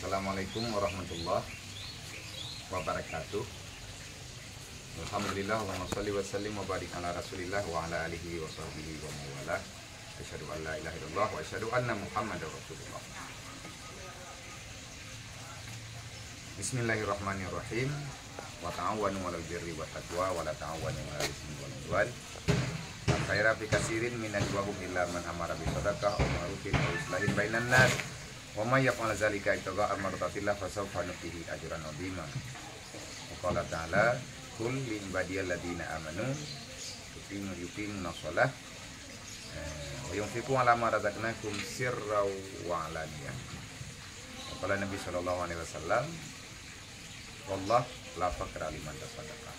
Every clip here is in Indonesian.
Assalamualaikum warahmatullahi wabarakatuh. Alhamdulillah, Allahumma sholli wa sallim wa barik ala Rasulillah wa ala alihi wa sahbihi wa mawalah. Asyhadu an la ilaha illallah wa asyhadu anna Muhammadar Rasulullah. Bismillahirrahmanirrahim. Wa ta'awanu 'alal birri wat taqwa wa la ta'awanu 'alal ismi wal 'udwan. Khaira fi katsirin min najwahum illa man amara bi shadaqah aw ma'rufin aw islahin bainan nas. Wa may yaf'al dzalika ibtigha'a mardatillah fa sawfa nutihi ajran 'azima. Wa qala ta'ala kul lil ibadiyal ladina amanu yuqimuna shalah wa yunfiqu 'ala ma razaqnakum sirran wa 'alaniyah. Wa qala Nabi sallallahu alaihi wasallam wallah la faqra liman tasaddaqa.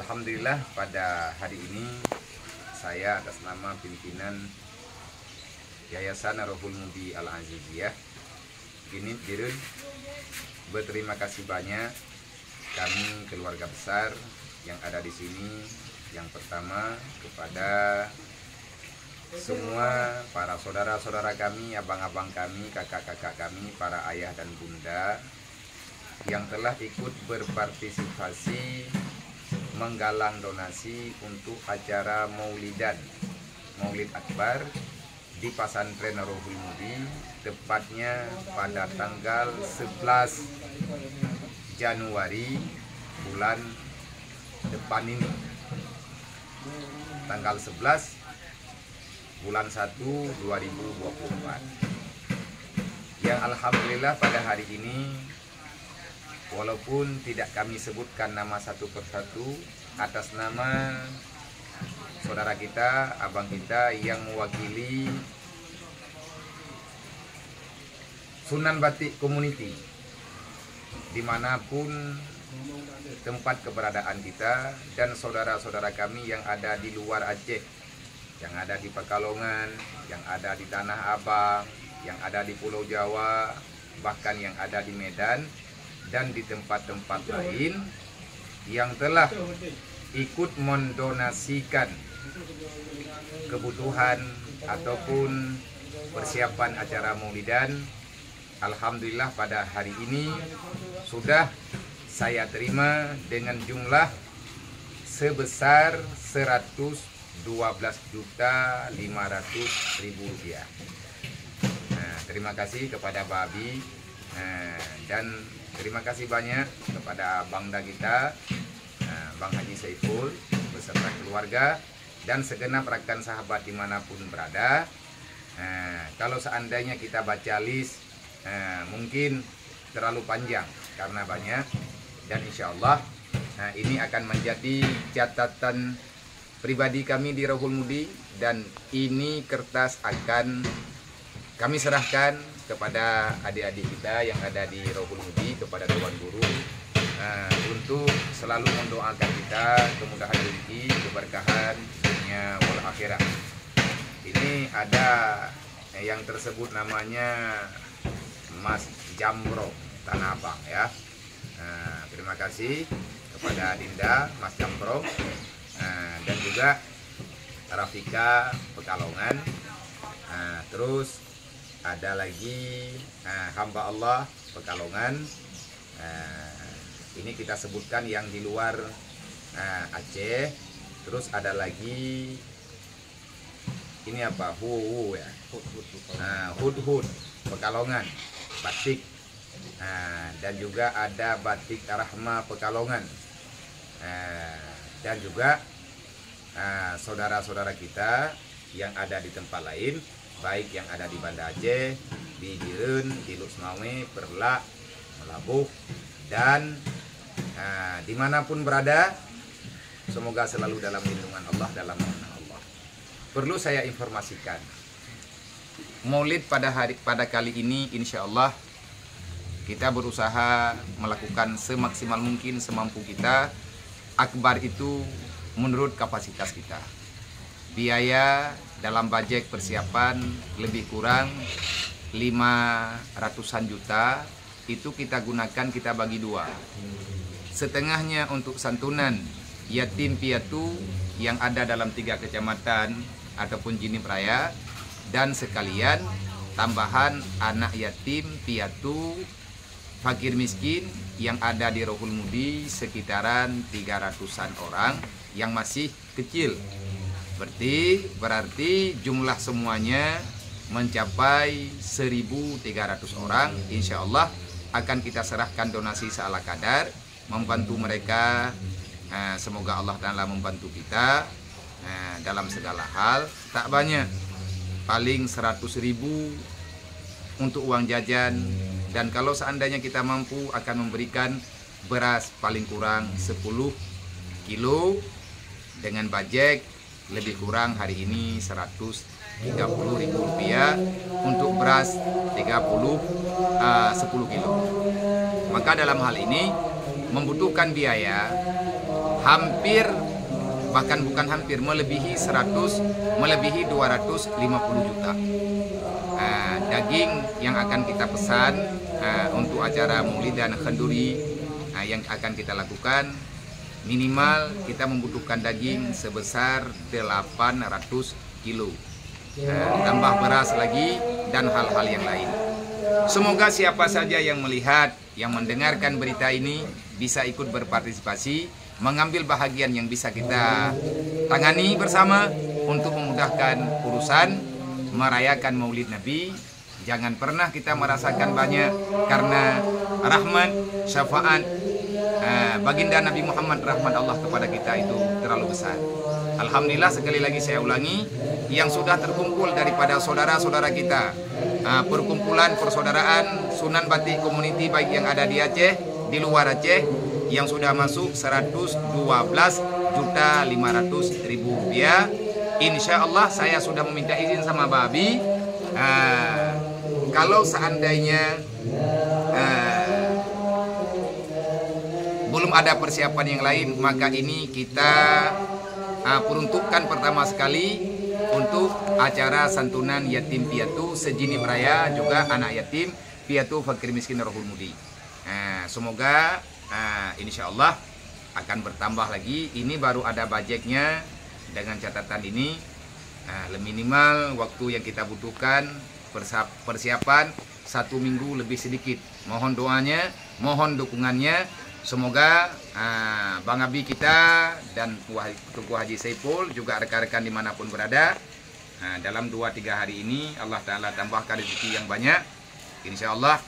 Alhamdulillah, pada hari ini saya atas nama pimpinan Yayasan Rohul Mudi Al-Aziziyah ini dirun berterima kasih banyak kami keluarga besar yang ada di sini. Yang pertama kepada semua para saudara-saudara kami, abang-abang kami, kakak-kakak kami, para ayah dan bunda yang telah ikut berpartisipasi menggalang donasi untuk acara Maulid Akbar di Pesantren Rohul Mudi, tepatnya pada tanggal 11 Januari bulan depan ini, tanggal 11 bulan 1 2024, yang alhamdulillah pada hari ini, walaupun tidak kami sebutkan nama satu persatu, atas nama saudara kita, abang kita yang mewakili Sunan Batik Community dimanapun tempat keberadaan kita, dan saudara-saudara kami yang ada di luar Aceh, yang ada di Pekalongan, yang ada di Tanah Abang, yang ada di Pulau Jawa, bahkan yang ada di Medan dan di tempat-tempat lain yang telah ikut mendonasikan kebutuhan ataupun persiapan acara Maulidan. Alhamdulillah pada hari ini sudah saya terima dengan jumlah sebesar 112.500.000 rupiah. Terima kasih kepada Babi, dan terima kasih banyak kepada Bangda kita, Bang Haji Saiful beserta keluarga dan segenap rekan sahabat dimanapun berada. Kalau seandainya kita baca list, mungkin terlalu panjang karena banyak, dan insya Allah ini akan menjadi catatan pribadi kami di Rohul Mudi, dan ini kertas akan kami serahkan kepada adik-adik kita yang ada di Rohul Mudi, kepada Dewan Guru, untuk selalu mendoakan kita kemudahan rezeki, keberkahan dunia wal akhirat. Ini ada yang tersebut namanya Mas Jamro Tanah Abang ya. Terima kasih kepada Dinda Mas Jamro, dan juga Rafika Pekalongan. Terus ada lagi hamba Allah Pekalongan. Ini kita sebutkan yang di luar Aceh. Terus ada lagi ini apa? Hu ya. Hud Pekalongan batik. Dan juga ada batik Rahma Pekalongan. Dan juga saudara-saudara kita yang ada di tempat lain, baik yang ada di Banda Aceh, di Dirun, di Lusmawe, Perlak, Melabuh, dan dimanapun berada, semoga selalu dalam lindungan Allah, dalam naungan Allah. Perlu saya informasikan, Maulid pada kali ini insya Allah kita berusaha melakukan semaksimal mungkin, semampu kita. Akbar itu menurut kapasitas kita. Biaya dalam budget persiapan lebih kurang 500-an juta, itu kita gunakan, kita bagi dua. Setengahnya untuk santunan yatim piatu yang ada dalam 3 kecamatan ataupun Jinib Raya, dan sekalian tambahan anak yatim, piatu, fakir miskin yang ada di Rohul Mudi sekitaran 300-an orang yang masih kecil. Berarti jumlah semuanya mencapai 1.300 orang. Insya Allah akan kita serahkan donasi seala kadar, membantu mereka. Semoga Allah Ta'ala membantu kita dalam segala hal. Tak banyak, paling 100.000 untuk uang jajan. Dan kalau seandainya kita mampu akan memberikan beras paling kurang 10 kilo dengan budget lebih kurang hari ini 130.000 rupiah untuk beras 10 kilo. Maka dalam hal ini membutuhkan biaya hampir, bahkan bukan hampir, melebihi 250 juta. Daging yang akan kita pesan untuk acara Maulid dan Khanduri yang akan kita lakukan, minimal kita membutuhkan daging sebesar 800 kilo, tambah beras lagi dan hal-hal yang lain. Semoga siapa saja yang melihat, yang mendengarkan berita ini bisa ikut berpartisipasi, mengambil bahagian yang bisa kita tangani bersama untuk memudahkan urusan merayakan Maulid Nabi. Jangan pernah kita merasakan banyak, karena rahmat, syafaat baginda Nabi Muhammad, rahmat Allah kepada kita itu terlalu besar. Alhamdulillah, sekali lagi saya ulangi, yang sudah terkumpul daripada saudara-saudara kita, perkumpulan persaudaraan Sunan Batik Community baik yang ada di Aceh, di luar Aceh, yang sudah masuk 112.500.000 rupiah. Insya Allah saya sudah meminta izin sama Babi, kalau seandainya belum ada persiapan yang lain, maka ini kita peruntukkan pertama sekali untuk acara santunan yatim piatu sejenis raya, juga anak yatim piatu fakir miskin Rohul Mudi. Semoga insya Allah akan bertambah lagi. Ini baru ada budgetnya. Dengan catatan ini, minimal waktu yang kita butuhkan persiapan 1 minggu lebih sedikit. Mohon doanya, mohon dukungannya. Semoga Bang Abi kita dan Tuku Haji Saiful, juga rekan-rekan dimanapun berada, dalam 2-3 hari ini Allah Ta'ala tambahkan rezeki yang banyak. Insya Allah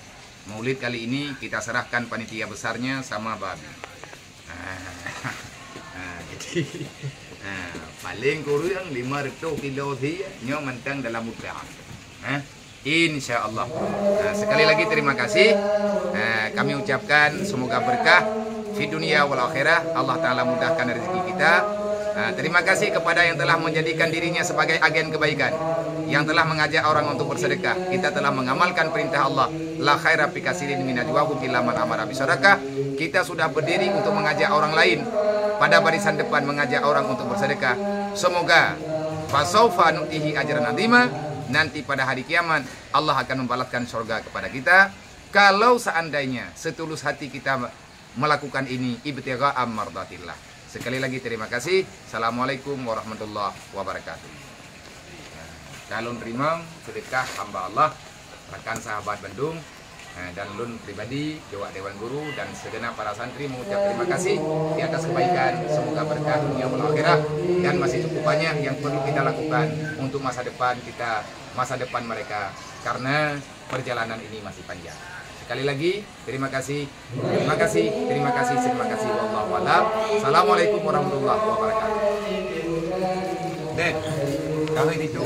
Maulid kali ini kita serahkan panitia besarnya sama Babi. Jadi paling kurang 500 kilo dia mentang dalam mudah. Insya Allah. Sekali lagi terima kasih. Kami ucapkan semoga berkah di dunia wal akhirah. Allah Ta'ala mudahkan rezeki kita. Terima kasih kepada yang telah menjadikan dirinya sebagai agen kebaikan, yang telah mengajak orang untuk bersedekah. Kita telah mengamalkan perintah Allah, la khaira fi katsirin min najwahum illa man amara bisadaqah. Kita sudah berdiri untuk mengajak orang lain, pada barisan depan mengajak orang untuk bersedekah. Semoga fasaufa nutihi ajran azima, nanti pada hari kiamat Allah akan membalaskan surga kepada kita kalau seandainya setulus hati kita melakukan ini ibtigha'am mardatillah. Sekali lagi terima kasih. Assalamualaikum warahmatullahi wabarakatuh. Calon terima sedekah hamba Allah, rekan sahabat Bandung, dan lun pribadi, Dewa Dewan Guru, dan segenap para santri mengucap terima kasih di atas kebaikan. Semoga berkah dunia wal akhirah, dan masih cukup banyak yang perlu kita lakukan untuk masa depan kita, masa depan mereka, karena perjalanan ini masih panjang. Sekali lagi terima kasih, terima kasih, terima kasih, terima kasih. Wallahu a'lam. Assalamualaikum warahmatullahi wabarakatuh. Dek, kami itu